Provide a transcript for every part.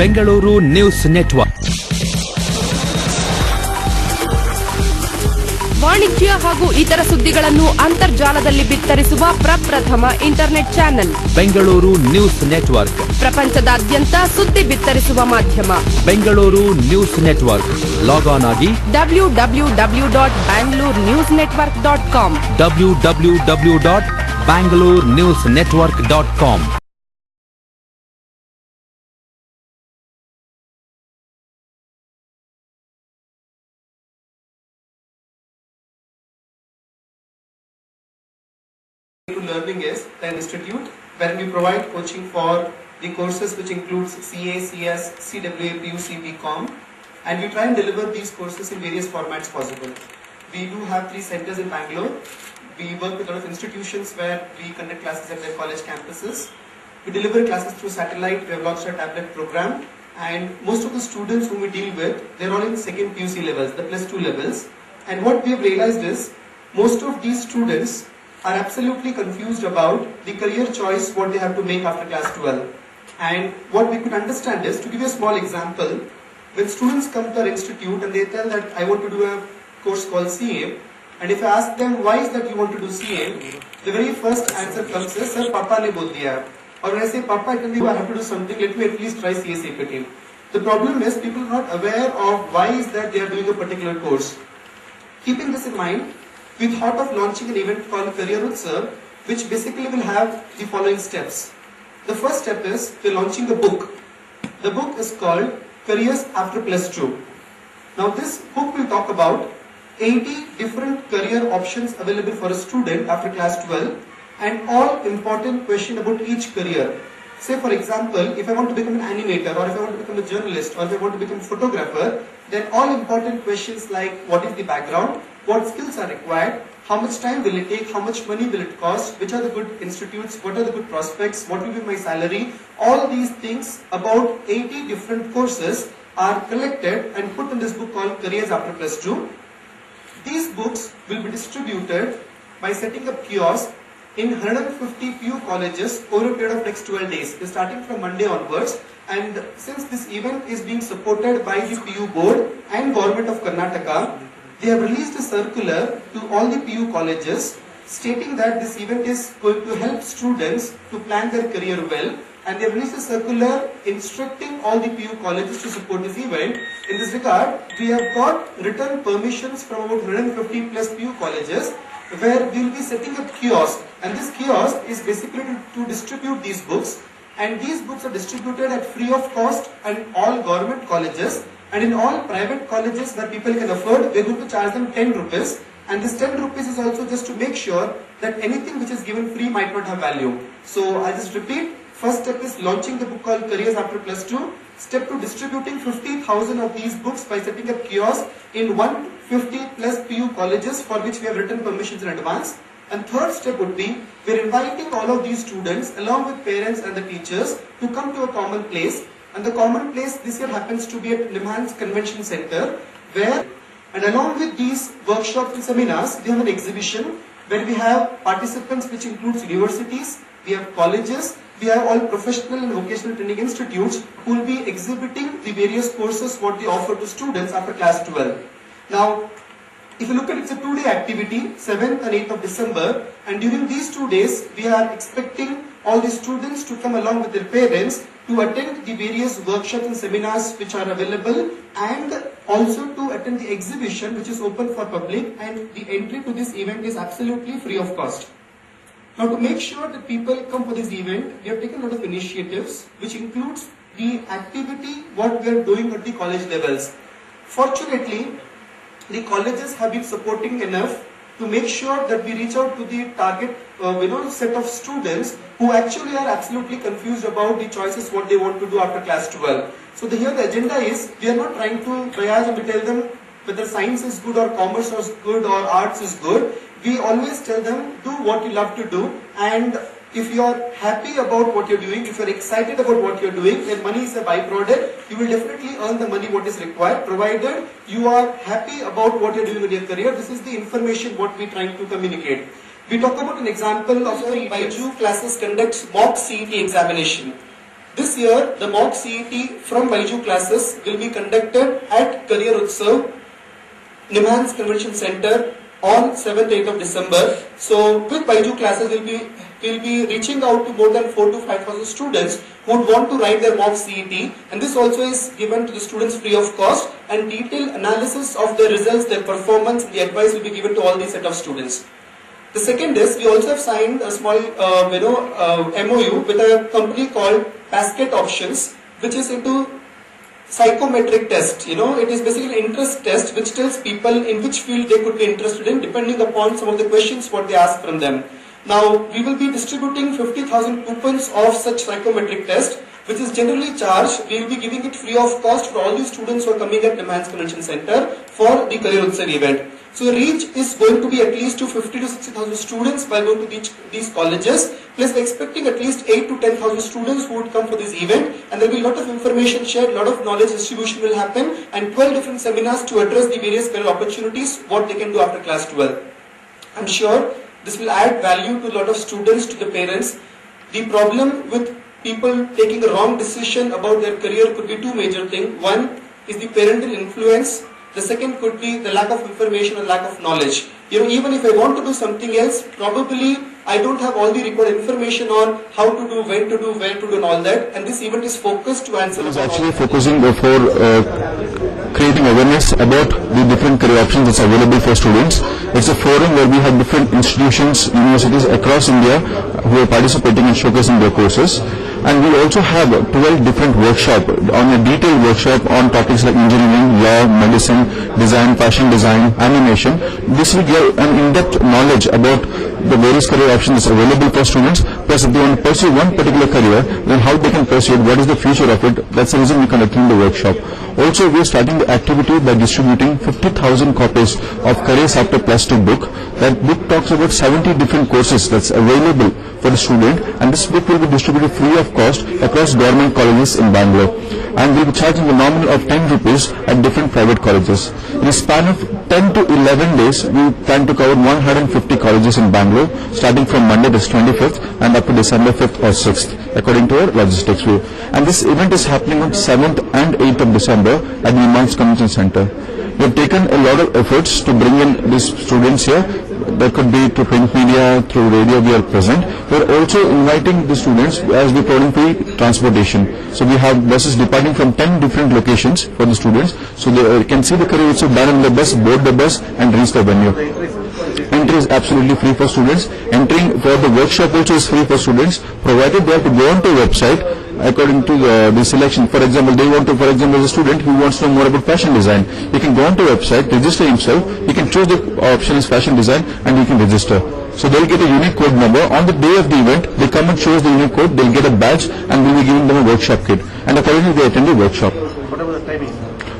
Bengaluru news network. ವಾಣಿಜ್ಯ ಹಾಗೂ ಇತರ ಸುದ್ದಿಗಳನ್ನು ಅಂತರ್ಜಾಲದಲ್ಲಿ ಬಿತ್ತರಿಸುವ ಪ್ರಪ್ರಥಮ internet channel Bengaluru news network. ಪ್ರಪಂಚದಾದ್ಯಂತ ಸುದ್ದಿ ಬಿತ್ತರಿಸುವ ಮಾಧ್ಯಮ Bengaluru news network. Log on ಆಗಿ www.bangalore-newsnetwork.com www.bangalore-newsnetwork.com. Learning is an institute where we provide coaching for the courses which includes CA, CS, CWA, PUC, BCom, and we try and deliver these courses in various formats possible. We do have 3 centers in Bangalore. We work with a lot of institutions where we conduct classes at their college campuses. We deliver classes through satellite. We have launched a tablet program, and most of the students whom we deal with, they're all in second PUC levels, the +2 levels. And what we have realized is most of these students are absolutely confused about the career choice what they have to make after class 12. And what we could understand is, to give you a small example, when students come to our institute and they tell that I want to do a course called CA, and if I ask them why is that you want to do CA, the very first answer comes is, sir, Papa ne bol diya. Or when I say, Papa, I have to do something, let me at least try CA CPT. The problem is people are not aware of why is that they are doing a particular course. Keeping this in mind, we thought of launching an event called Career Utsav, which basically will have the following steps. The first step is we're launching a book. The book is called Careers After +2. Now this book will talk about 80 different career options available for a student after class 12 and all important questions about each career. Say for example, if I want to become an animator, or if I want to become a journalist, or if I want to become a photographer, then all important questions like what is the background, what skills are required, how much time will it take, how much money will it cost, which are the good institutes, what are the good prospects, what will be my salary, all these things about 80 different courses are collected and put in this book called Careers After +2. These books will be distributed by setting up kiosks in 150 PU colleges over a period of next 12 days, starting from Monday onwards. And since this event is being supported by the PU board and government of Karnataka, they have released a circular to all the PU colleges stating that this event is going to help students to plan their career well, and they have released a circular instructing all the PU colleges to support this event. In this regard, we have got written permissions from about 150 plus PU colleges where we will be setting up kiosks, and this kiosk is basically to distribute these books, and these books are distributed at free of cost in all government colleges. And in all private colleges that people can afford, we are going to charge them 10 rupees. And this 10 rupees is also just to make sure that anything which is given free might not have value. So I'll just repeat. First step is launching the book called Careers After +2. Step 2, distributing 50,000 of these books by setting up kiosks in 150 plus PU colleges for which we have written permissions in advance. And third step would be, we're inviting all of these students along with parents and the teachers to come to a common place. And the common place this year happens to be at Nimhans Convention Center, where, and along with these workshops and seminars, we have an exhibition where we have participants which includes universities, we have colleges, we have all professional and vocational training institutes who will be exhibiting the various courses what they offer to students after class 12. Now, if you look at it, it's a 2-day activity, 7th and 8th of December, and during these 2 days, we are expecting all the students to come along with their parents to attend the various workshops and seminars which are available, and also to attend the exhibition which is open for public, and the entry to this event is absolutely free of cost. Now, to make sure that people come for this event, we have taken a lot of initiatives which includes the activity what we are doing at the college levels. Fortunately, the colleges have been supporting enough to make sure that we reach out to the target set of students who actually are absolutely confused about the choices what they want to do after class 12. So here the agenda is, we are not trying to triage and to tell them whether science is good or commerce is good or arts is good. We always tell them, do what you love to do, and if you are happy about what you're doing, if you're excited about what you're doing, then money is a byproduct. You will definitely earn the money what is required, provided you are happy about what you're doing in your career. This is the information what we're trying to communicate. We talk about an example of the BYU classes conducts mock CET examination. This year, the mock CET from Baiju classes will be conducted at Career Utsav, Nimhans Convention Center on 7th-8th of December. So, with Baiju classes, we'll be reaching out to more than 4,000 to 5,000 students who would want to write their mock CET, and this also is given to the students free of cost, and detailed analysis of their results, their performance, and the advice will be given to all these set of students. The second is, we also have signed a small MOU with a company called Basket Options, which is into psychometric test. It is basically an interest test which tells people in which field they could be interested in depending upon some of the questions what they ask from them. Now, we will be distributing 50,000 coupons of such psychometric test, which is generally charged. We will be giving it free of cost for all the students who are coming at Nimhans Convention Center for the Career Utsav event. So the reach is going to be at least to 50,000 to 60,000 students by going to these colleges. Plus, we're expecting at least 8,000 to 10,000 students who would come for this event, and there will be a lot of information shared, a lot of knowledge distribution will happen, and 12 different seminars to address the various career opportunities, what they can do after class 12. I'm sure this will add value to a lot of students, to the parents. The problem with people taking a wrong decision about their career could be two major things. One is the parental influence. The second could be the lack of information or lack of knowledge. Even if I want to do something else, probably I don't have all the required information on how to do, when to do, where to do and all that. And this event is focused to answer. It is actually focusing for creating awareness about the different career options that's available for students. It's a forum where we have different institutions, universities across India who are participating and showcasing their courses. And we also have 12 different workshops on a detailed workshop on topics like engineering, law, medicine, design, fashion design, animation. This will give an in-depth knowledge about the various career options available for students. Plus, if they want to pursue one particular career, then how they can pursue it, what is the future of it. That's the reason we conducted the workshop. Also, we are starting the activity by distributing 50,000 copies of Careers After Plus 2 book. That book talks about 70 different courses that's available for the student, and this book will be distributed free of cost across government colleges in Bangalore. And we'll be charging a nominal of 10 rupees at different private colleges. In a span of 10 to 11 days, we plan to cover 150 colleges in Bangalore, starting from Monday this 25th and up to December 5th or 6th, according to our logistics view. And this event is happening on 7th and 8th of December at the Nimhans Convention Center. We have taken a lot of efforts to bring in these students here. That could be through print media, through radio we are present. We are also inviting the students as we provide free transportation. So we have buses departing from 10 different locations for the students. So they can see the career also done in the bus, board the bus and reach the venue. Entry is absolutely free for students. Entering for the workshop also is free for students, provided they have to go onto a website according to the selection. For example, as a student who wants to know more about fashion design, he can go onto a website, register himself, he can choose the option as fashion design and he can register. So they'll get a unique code number. On the day of the event, they come and choose the unique code, they'll get a badge and we'll be giving them a workshop kit. And accordingly they attend the workshop. What about the timing?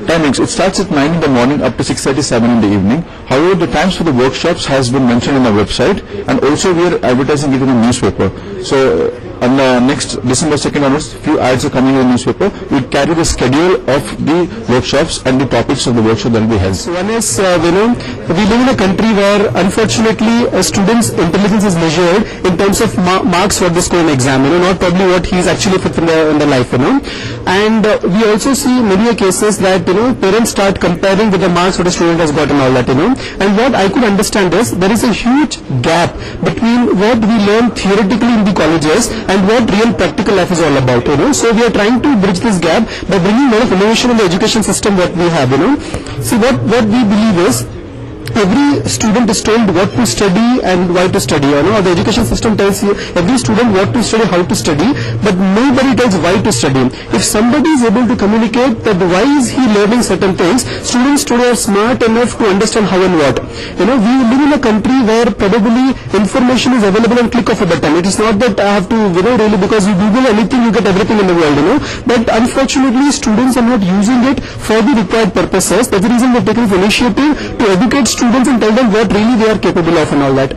Timings, it starts at 9 in the morning up to 6:37 in the evening. However, the times for the workshops has been mentioned on our website, and also we are advertising it in the newspaper. So on the next December 2nd onwards, few ads are coming in the newspaper. We carry the schedule of the workshops and the topics of the workshop that will be held. So one is, we live in a country where unfortunately a student's intelligence is measured in terms of marks for the score exam, not probably what he is actually fit in the life, And we also see many cases that, parents start comparing with the marks what a student has got and all that, And what I could understand is there is a huge gap between what we learn theoretically in the colleges and what real practical life is all about, So we are trying to bridge this gap by bringing a lot of innovation in the education system what we have, See, what we believe is, every student is told what to study and why to study, or the education system tells you every student what to study, how to study, but nobody tells why to study. If somebody is able to communicate that why is he learning certain things, students today are smart enough to understand how and what. We live in a country where probably information is available on click of a button. It is not that I have to, really, because you Google anything, you get everything in the world, But unfortunately, students are not using it for the required purposes. That's the reason we're taking the initiative to educate students and tell them what really they are capable of and all that.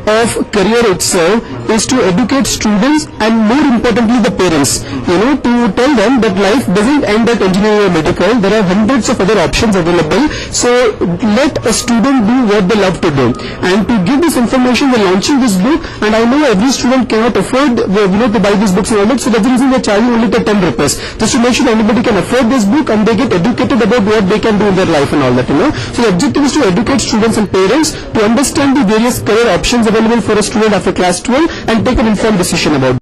of career itself is to educate students and more importantly the parents, to tell them that life doesn't end at engineering or medical. There are hundreds of other options available. So let a student do what they love to do. And to give this information, we're launching this book, and I know every student cannot afford to buy these books and all that. So that's the reason we're charging only the 10 rupees, just to make sure anybody can afford this book and they get educated about what they can do in their life and all that. So the objective is to educate students and parents to understand the various career options available for a student after class 12 and take an informed decision about it.